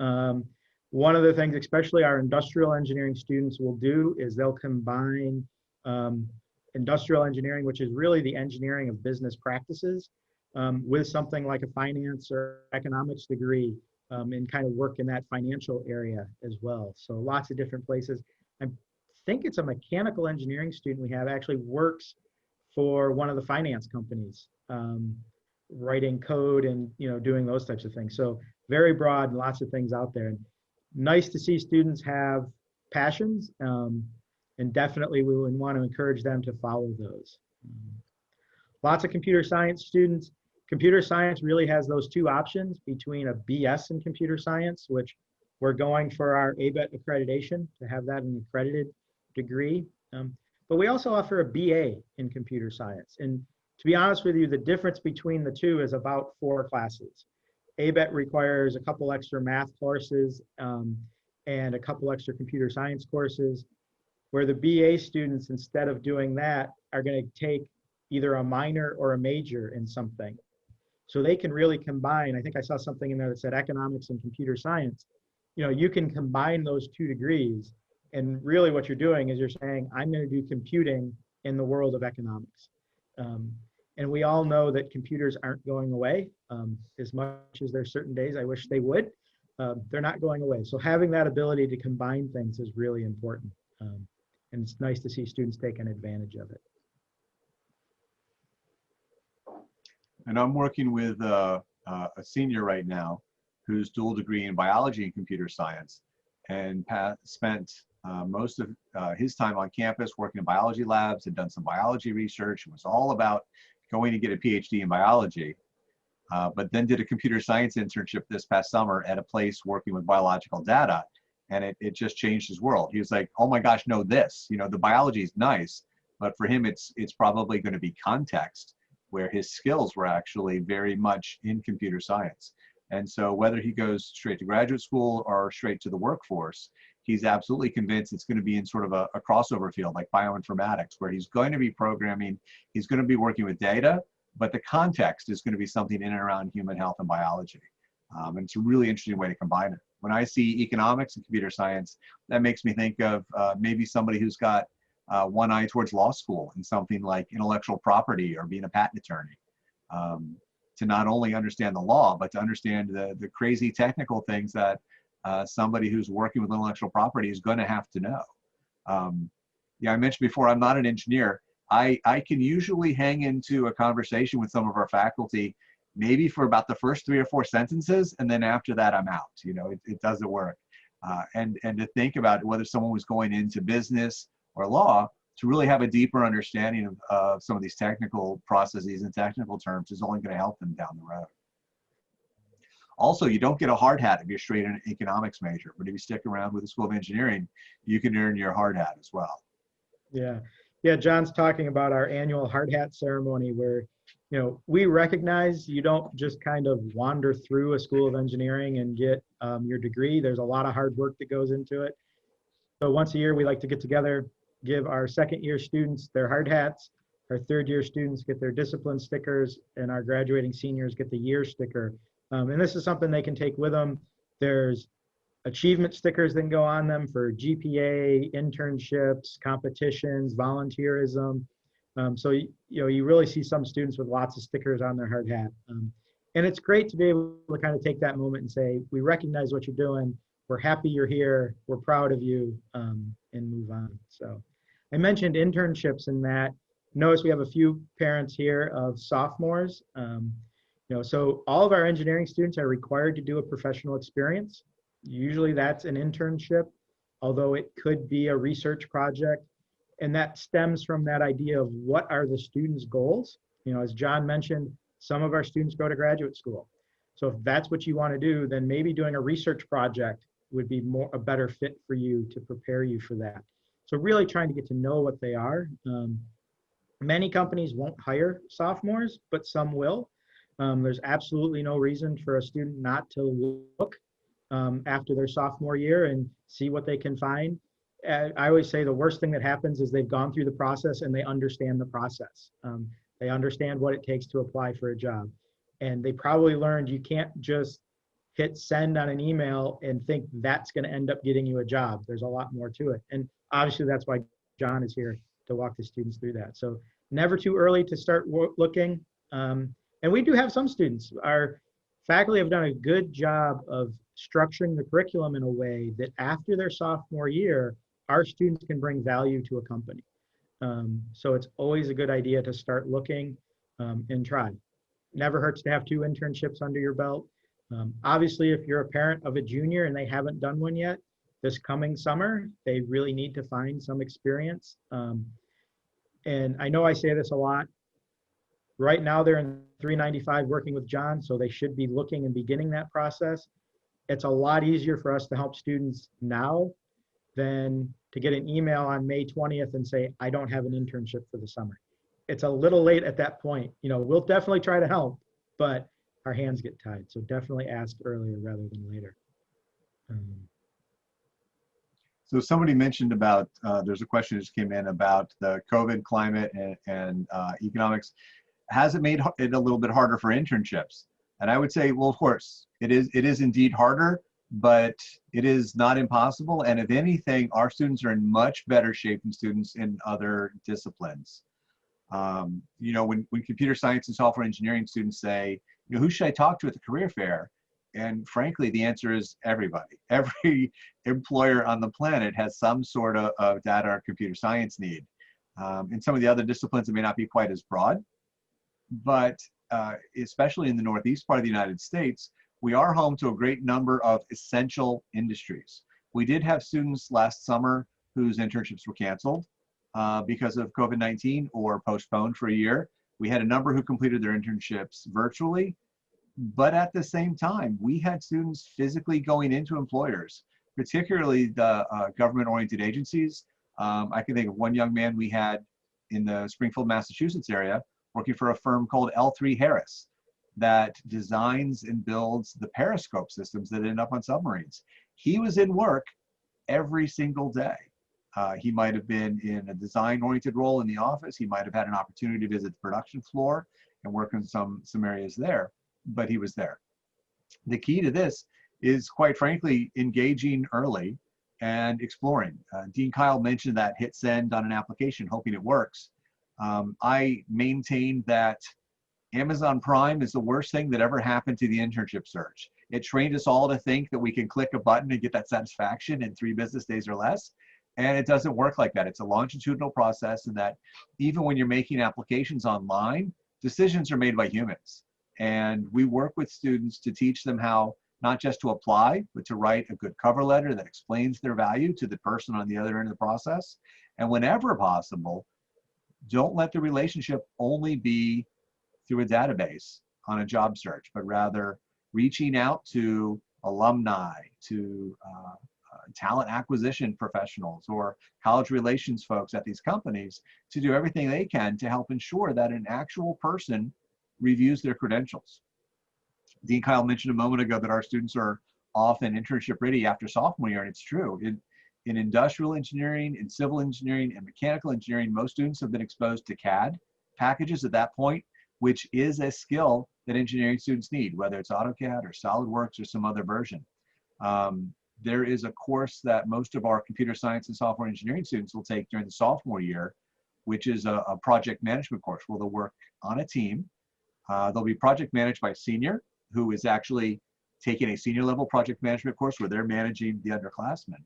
One of the things, especially our industrial engineering students will do, is they'll combine industrial engineering, which is really the engineering of business practices, with something like a finance or economics degree, and kind of work in that financial area as well. So lots of different places. I think it's a mechanical engineering student we have actually works for one of the finance companies, writing code and doing those types of things. So very broad and lots of things out there. And nice to see students have passions, and definitely we would want to encourage them to follow those. Lots of computer science students. Computer science really has those 2 options between a BS in computer science, which we're going for our ABET accreditation to have that an accredited degree. But we also offer a BA in computer science. And to be honest with you, the difference between the 2 is about 4 classes. ABET requires a couple extra math courses and a couple extra computer science courses, where the BA students, instead of doing that, are going to take either a minor or a major in something. So they can really combine. I think I saw something in there that said economics and computer science. You can combine those 2 degrees. And really what you're doing is you're saying, I'm going to do computing in the world of economics. And we all know that computers aren't going away. As much as there's certain days I wish they would, they're not going away. So having that ability to combine things is really important. And it's nice to see students taking advantage of it. And I'm working with a senior right now who's dual degree in biology and computer science, and spent most of his time on campus working in biology labs, had done some biology research, and was all about going to get a PhD in biology. but then did a computer science internship this past summer at a place working with biological data. And it just changed his world. He was like, oh my gosh, know this. You know, the biology is nice, but for him, it's probably going to be context, where his skills were actually very much in computer science. And so whether he goes straight to graduate school or straight to the workforce, he's absolutely convinced it's going to be in sort of a crossover field like bioinformatics, where he's going to be programming, he's going to be working with data, but the context is going to be something in and around human health and biology. And it's a really interesting way to combine it. When I see economics and computer science, that makes me think of maybe somebody who's got one eye towards law school and something like intellectual property or being a patent attorney, to not only understand the law, but to understand the crazy technical things that somebody who's working with intellectual property is going to have to know. Yeah, I mentioned before, I'm not an engineer. I can usually hang into a conversation with some of our faculty maybe for about the first 3 or 4 sentences, and then after that I'm out. You know, it doesn't work. And to think about whether someone was going into business or law, to really have a deeper understanding of some of these technical processes and technical terms is only going to help them down the road. Also, you don't get a hard hat if you're straight in an economics major, but if you stick around with the School of Engineering, you can earn your hard hat as well. Yeah. Yeah, John's talking about our annual hard hat ceremony where, you know, we recognize you don't just kind of wander through a School of Engineering and get your degree. There's a lot of hard work that goes into it. So once a year, we like to get together, give our second-year students their hard hats, our third-year students get their discipline stickers, and our graduating seniors get the year sticker. And this is something they can take with them. There's achievement stickers that can go on them for GPA, internships, competitions, volunteerism. So you really see some students with lots of stickers on their hard hat. And it's great to be able to kind of take that moment and say, we recognize what you're doing. We're happy you're here. We're proud of you, and move on. So I mentioned internships in that. Notice we have a few parents here of sophomores. So all of our engineering students are required to do a professional experience. Usually that's an internship, although it could be a research project. And that stems from that idea of what are the students' goals. You know, as John mentioned, some of our students go to graduate school. So if that's what you want to do, then maybe doing a research project would be a better fit for you to prepare you for that. So really trying to get to know what they are. Many companies won't hire sophomores, but some will. There's absolutely no reason for a student not to look after their sophomore year and see what they can find. I always say the worst thing that happens is they've gone through the process and they understand the process. They understand what it takes to apply for a job. And they probably learned you can't just hit send on an email and think that's going to end up getting you a job. There's a lot more to it. And obviously that's why John is here to walk the students through that. So never too early to start looking. And we do have some students. Our faculty have done a good job of structuring the curriculum in a way that after their sophomore year, our students can bring value to a company. So it's always a good idea to start looking and try. Never hurts to have 2 internships under your belt. Obviously, if you're a parent of a junior and they haven't done one yet, this coming summer, they really need to find some experience. And I know I say this a lot. Right now, they're in 395 working with John, so they should be looking and beginning that process. It's a lot easier for us to help students now than to get an email on May 20th and say, I don't have an internship for the summer. It's a little late at that point. You know, we'll definitely try to help, but our hands get tied. So definitely ask earlier rather than later. So somebody mentioned about, there's a question that just came in about the COVID climate and economics. Has it made it a little bit harder for internships? And I would say, well, of course, it is indeed harder, but it is not impossible. And if anything, our students are in much better shape than students in other disciplines. You know, when computer science and software engineering students say, you know, who should I talk to at the career fair? And frankly, the answer is everybody. Every employer on the planet has some sort of data or computer science need. In some of the other disciplines, it may not be quite as broad, but especially in the Northeast part of the United States, we are home to a great number of essential industries. We did have students last summer whose internships were canceled because of COVID-19 or postponed for a year. We had a number who completed their internships virtually. But at the same time, we had students physically going into employers, particularly the government-oriented agencies. I can think of one young man we had in the Springfield, Massachusetts area, working for a firm called L3 Harris that designs and builds the periscope systems that end up on submarines. He was in work every single day. He might have been in a design-oriented role in the office. He might have had an opportunity to visit the production floor and work in some areas there, but he was there. The key to this is, quite frankly, engaging early and exploring. Dean Kile mentioned that hit send on an application, hoping it works. I maintain that Amazon Prime is the worst thing that ever happened to the internship search. It trained us all to think that we can click a button and get that satisfaction in 3 business days or less. And it doesn't work like that. It's a longitudinal process, and that even when you're making applications online, decisions are made by humans. And we work with students to teach them how not just to apply, but to write a good cover letter that explains their value to the person on the other end of the process. And whenever possible, don't let the relationship only be through a database on a job search, but rather reaching out to alumni, to talent acquisition professionals or college relations folks at these companies to do everything they can to help ensure that an actual person reviews their credentials. Dean Kile mentioned a moment ago that our students are often internship ready after sophomore year, and it's true. In industrial engineering, in civil engineering, and mechanical engineering, most students have been exposed to CAD packages at that point, which is a skill that engineering students need, whether it's AutoCAD or SolidWorks or some other version. There is a course that most of our computer science and software engineering students will take during the sophomore year, which is a project management course where they'll work on a team. They'll be project managed by a senior who is actually taking a senior level project management course where they're managing the underclassmen.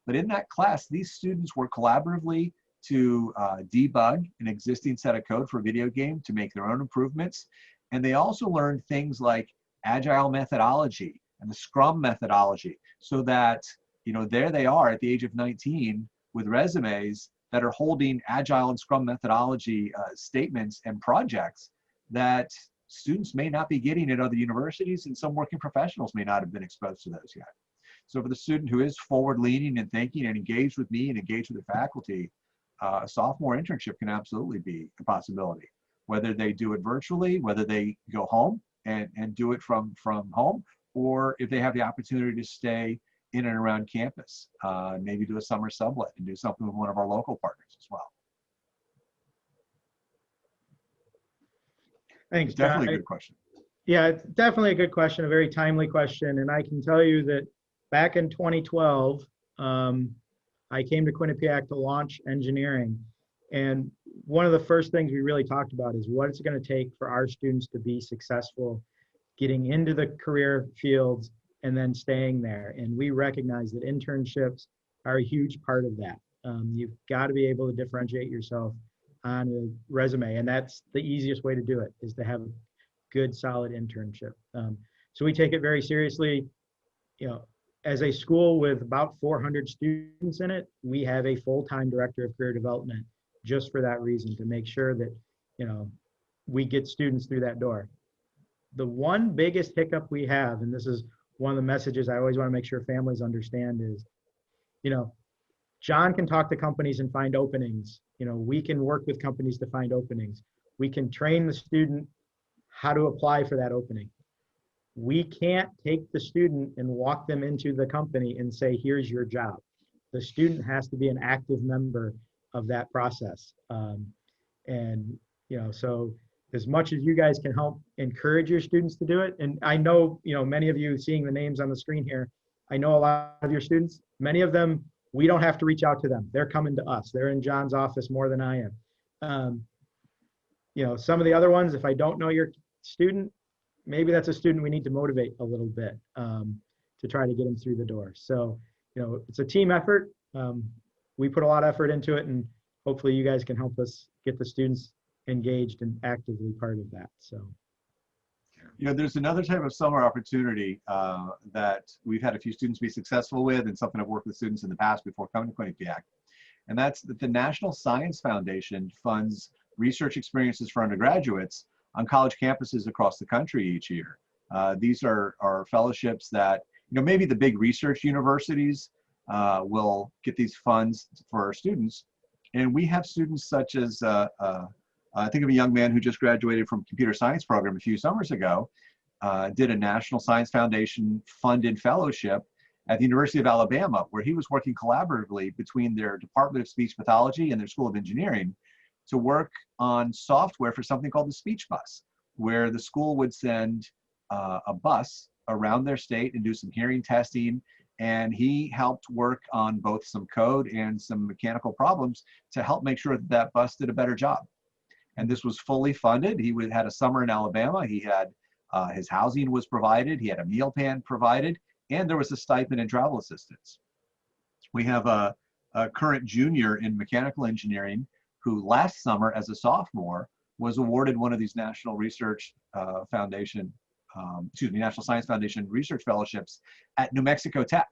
But in that class, these students work collaboratively to debug an existing set of code for a video game to make their own improvements. And they also learn things like agile methodology and the Scrum methodology, so that, you know, there they are at the age of 19 with resumes that are holding agile and Scrum methodology statements and projects that students may not be getting at other universities, and some working professionals may not have been exposed to those yet. So for the student who is forward-leaning and thinking and engaged with me and engaged with the faculty, a sophomore internship can absolutely be a possibility. Whether they do it virtually, whether they go home and do it from home, or if they have the opportunity to stay in and around campus, maybe do a summer sublet and do something with one of our local partners as well. Thanks, John. Definitely a good question. Yeah, it's definitely a good question, a very timely question. And I can tell you that back in 2012, I came to Quinnipiac to launch engineering. And one of the first things we really talked about is what it's going to take for our students to be successful getting into the career fields and then staying there. And we recognize that internships are a huge part of that. You've got to be able to differentiate yourself on a resume, and that's the easiest way to do it, is to have a good, solid internship. So we take it very seriously. You know, as a school with about 400 students in it, we have a full-time director of career development just for that reason, to make sure that, you know, we get students through that door. The one biggest hiccup we have, and this is one of the messages I always want to make sure families understand, is, you know, John can talk to companies and find openings. You know, we can work with companies to find openings. We can train the student how to apply for that opening. We can't take the student and walk them into the company and say, here's your job. The student has to be an active member of that process. And, you know, so as much as you guys can help encourage your students to do it, and I know, you know, many of you seeing the names on the screen here, I know a lot of your students, many of them, we don't have to reach out to them. They're coming to us. They're in John's office more than I am. You know, some of the other ones, if I don't know your student, maybe that's a student we need to motivate a little bit to try to get them through the door. So, you know, it's a team effort. We put a lot of effort into it, and hopefully you guys can help us get the students engaged and actively part of that. So, you know, there's another type of summer opportunity that we've had a few students be successful with, and something I've worked with students in the past before coming to Quinnipiac. And that's that the National Science Foundation funds research experiences for undergraduates on college campuses across the country each year. These are fellowships that, maybe the big research universities will get these funds for our students. And we have students such as, I think of a young man who just graduated from computer science program a few summers ago, did a National Science Foundation funded fellowship at the University of Alabama, where he was working collaboratively between their Department of Speech Pathology and their School of Engineering to work on software for something called the Speech Bus, where the school would send a bus around their state and do some hearing testing. And he helped work on both some code and some mechanical problems to help make sure that that bus did a better job. And this was fully funded. He had a summer in Alabama. He had his housing was provided. He had a meal plan provided, and there was a stipend and travel assistance. We have a current junior in mechanical engineering who last summer as a sophomore was awarded one of these National Research Foundation, National Science Foundation research fellowships at New Mexico Tech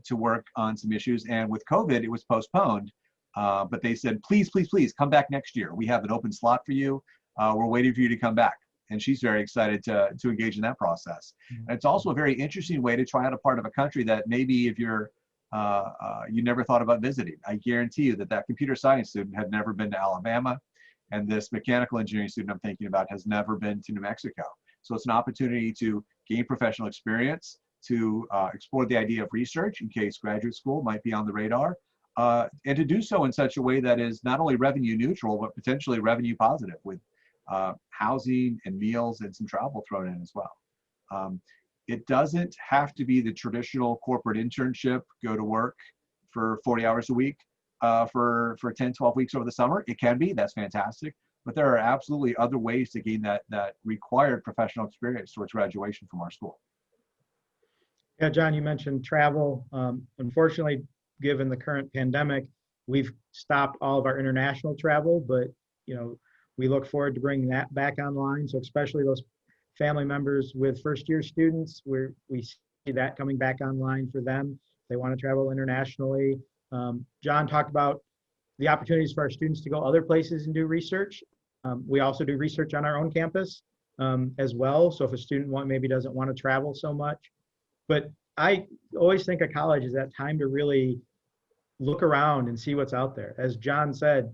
to work on some issues. And with COVID, it was postponed, but they said, please, please, please come back next year. We have an open slot for you. We're waiting for you to come back. And she's very excited to engage in that process. And it's also a very interesting way to try out a part of a country that maybe if you're, you never thought about visiting. I guarantee you that computer science student had never been to Alabama, and this mechanical engineering student I'm thinking about has never been to New Mexico. So it's an opportunity to gain professional experience, to explore the idea of research in case graduate school might be on the radar, and to do so in such a way that is not only revenue neutral, but potentially revenue positive with housing and meals and some travel thrown in as well. It doesn't have to be the traditional corporate internship, go to work for 40 hours a week for 10, 12 weeks over the summer. It can be, that's fantastic. But there are absolutely other ways to gain that required professional experience towards graduation from our school. Yeah, John, you mentioned travel. Unfortunately, given the current pandemic, we've stopped all of our international travel, but we look forward to bringing that back online. So especially those family members with first-year students, we see that coming back online for them. They want to travel internationally. John talked about the opportunities for our students to go other places and do research. We also do research on our own campus as well. So if a student maybe doesn't want to travel so much, but I always think of college as that time to really look around and see what's out there. As John said,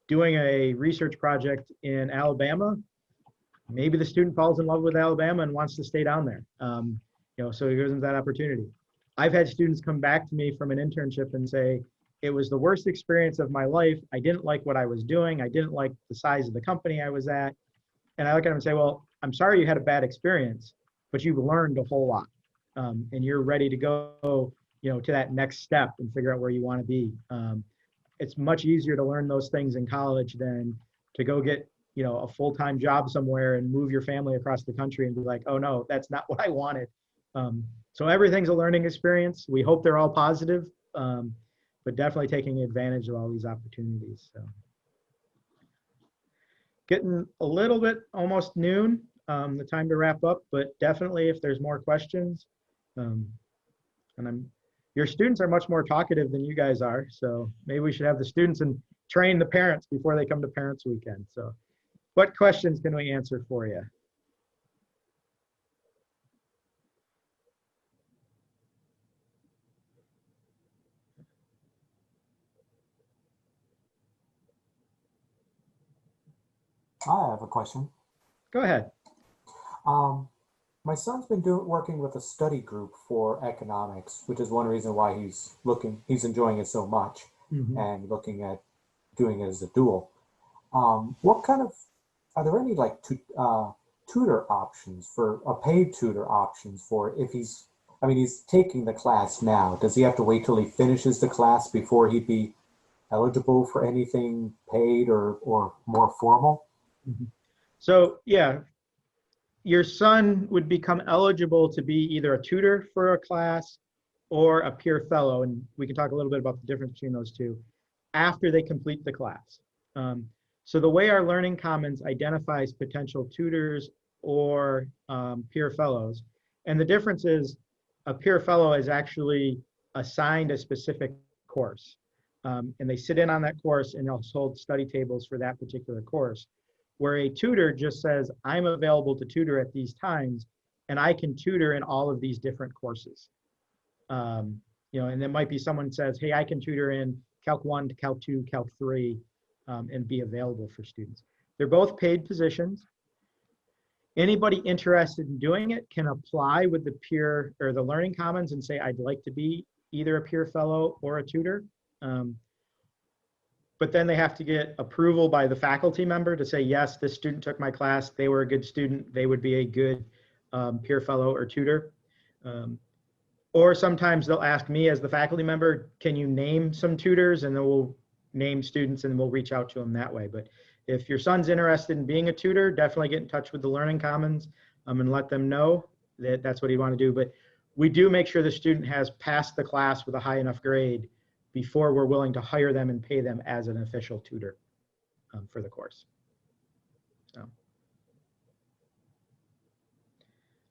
doing a research project in Alabama, maybe the student falls in love with Alabama and wants to stay down there. So it gives them that opportunity. I've had students come back to me from an internship and say, it was the worst experience of my life. I didn't like what I was doing. I didn't like the size of the company I was at. And I look at them and say, well, I'm sorry you had a bad experience, but you've learned a whole lot. And you're ready to go, to that next step and figure out where you want to be. It's much easier to learn those things in college than to go get, a full-time job somewhere and move your family across the country and be like, oh no, that's not what I wanted. So everything's a learning experience. We hope they're all positive, but definitely taking advantage of all these opportunities. So getting a little bit almost noon, the time to wrap up, but definitely if there's more questions, your students are much more talkative than you guys are. So maybe we should have the students and train the parents before they come to Parents Weekend. So what questions can we answer for you? I have a question. Go ahead. My son's been working with a study group for economics, which is one reason why he's enjoying it so much and looking at doing it as a dual. Are there any tutor options paid tutor options for if he's taking the class now? Does he have to wait till he finishes the class before he'd be eligible for anything paid or more formal? So yeah, your son would become eligible to be either a tutor for a class or a peer fellow, and we can talk a little bit about the difference between those two after they complete the class. So the way our Learning Commons identifies potential tutors or peer fellows, and the difference is a peer fellow is actually assigned a specific course, and they sit in on that course and they'll hold study tables for that particular course. where a tutor just says, I'm available to tutor at these times, and I can tutor in all of these different courses. You know, and there might be someone says, hey, I can tutor in Calc 1 to Calc 2, Calc 3, and be available for students. They're both paid positions. Anybody interested in doing it can apply with the peer or the Learning Commons and say, I'd like to be either a peer fellow or a tutor. But then they have to get approval by the faculty member to say, yes, this student took my class, they were a good student, they would be a good peer fellow or tutor. Or sometimes they'll ask me as the faculty member, can you name some tutors? And then we'll name students and we'll reach out to them that way. But if your son's interested in being a tutor, definitely get in touch with the Learning Commons and let them know that that's what you want to do. But we do make sure the student has passed the class with a high enough grade before we're willing to hire them and pay them as an official tutor for the course. So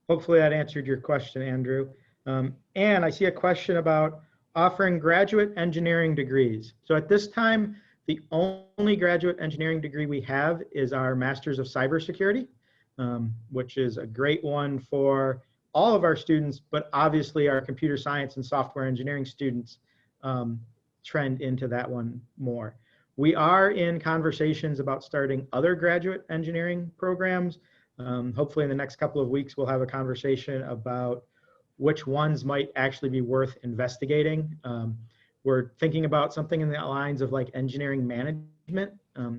hopefully that answered your question, Andrew. And I see a question about offering graduate engineering degrees. So at this time, the only graduate engineering degree we have is our Masters of Cybersecurity, which is a great one for all of our students, but obviously our computer science and software engineering students trend into that one more. We are in conversations about starting other graduate engineering programs. Hopefully in the next couple of weeks, we'll have a conversation about which ones might actually be worth investigating. We're thinking about something in the lines of like engineering management,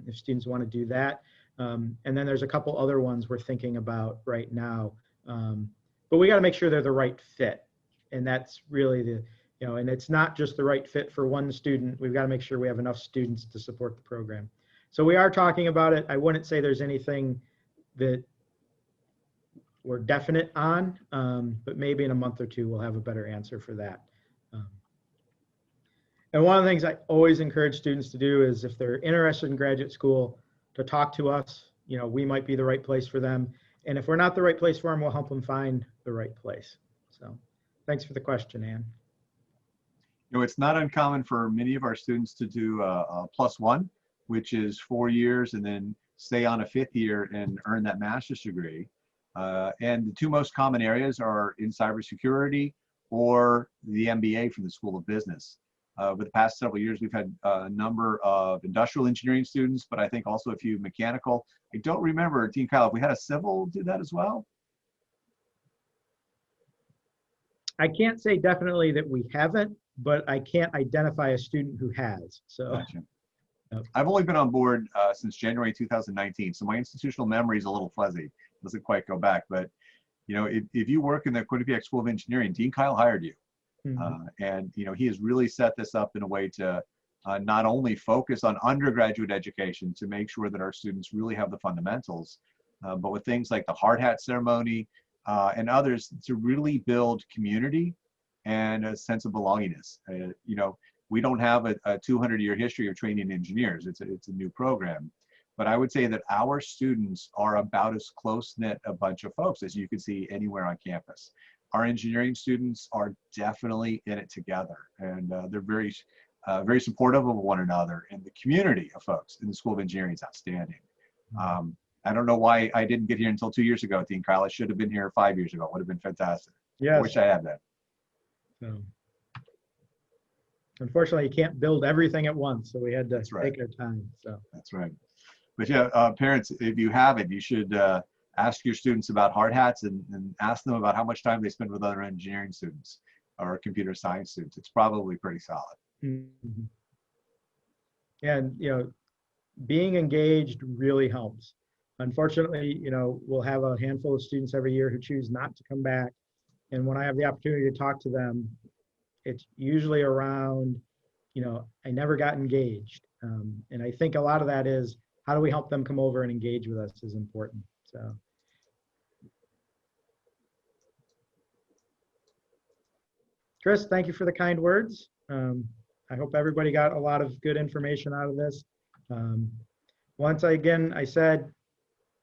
if students want to do that. And then there's a couple other ones we're thinking about right now. But we got to make sure they're the right fit. And that's really the, you know, and it's not just the right fit for one student. We've got to make sure we have enough students to support the program. So we are talking about it. I wouldn't say there's anything that we're definite on, but maybe in a month or two, we'll have a better answer for that. And one of the things I always encourage students to do is if they're interested in graduate school, to talk to us. You know, we might be the right place for them. And if we're not the right place for them, we'll help them find the right place. So thanks for the question, Ann. You know, it's not uncommon for many of our students to do a +1, which is 4 years, and then stay on a 5th year and earn that master's degree. And the two most common areas are in cybersecurity or the MBA from the School of Business. Over the past several years, we've had a number of industrial engineering students, but I think also a few mechanical. I don't remember, Dean Kile, if we had a civil do that as well? I can't say definitely that we haven't, but I can't identify a student who has. So Gotcha. I've only been on board since January 2019, so my institutional memory is a little fuzzy. Doesn't quite go back, but you know, if you work in the Quinnipiac School of Engineering, Dean Kile hired you. And you know, he has really set this up in a way to not only focus on undergraduate education to make sure that our students really have the fundamentals, but with things like the hard hat ceremony and others to really build community and a sense of belongingness. You know, we don't have a 200-year history of training engineers. It's a new program. But I would say that our students are about as close-knit a bunch of folks as you can see anywhere on campus. Our engineering students are definitely in it together, and they're very supportive of one another, and the community of folks in the School of Engineering is outstanding. I don't know why I didn't get here until 2 years ago, Dean Kile. I should have been here 5 years ago. It would have been fantastic. yes. I wish I had that. So, unfortunately, you can't build everything at once, so we had to take our time. So that's right. But yeah, parents, if you have it, you should ask your students about hard hats and ask them about how much time they spend with other engineering students or computer science students. It's probably pretty solid. Mm-hmm. And you know, being engaged really helps. Unfortunately, you know, we'll have a handful of students every year who choose not to come back. And when I have the opportunity to talk to them, it's usually around, you know, I never got engaged. And I think a lot of that is, how do we help them come over and engage with us is important. So. Chris, thank you for the kind words. I hope everybody got a lot of good information out of this. Once again, I said,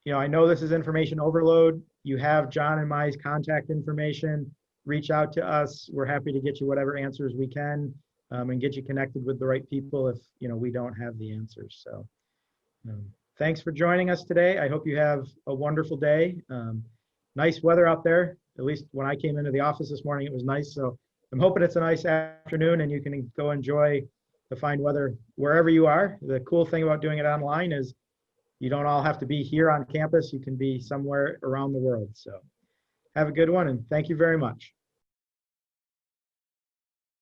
you know, I know this is information overload. You have John and my contact information. Reach out to us. We're happy to get you whatever answers we can and get you connected with the right people if, you know, we don't have the answers. So Thanks for joining us today. I hope you have a wonderful day. Nice weather out there. At least when I came into the office this morning, it was nice. So I'm hoping it's a nice afternoon and you can go enjoy the fine weather wherever you are. The cool thing about doing it online is you don't all have to be here on campus. You can be somewhere around the world. So have a good one and thank you very much.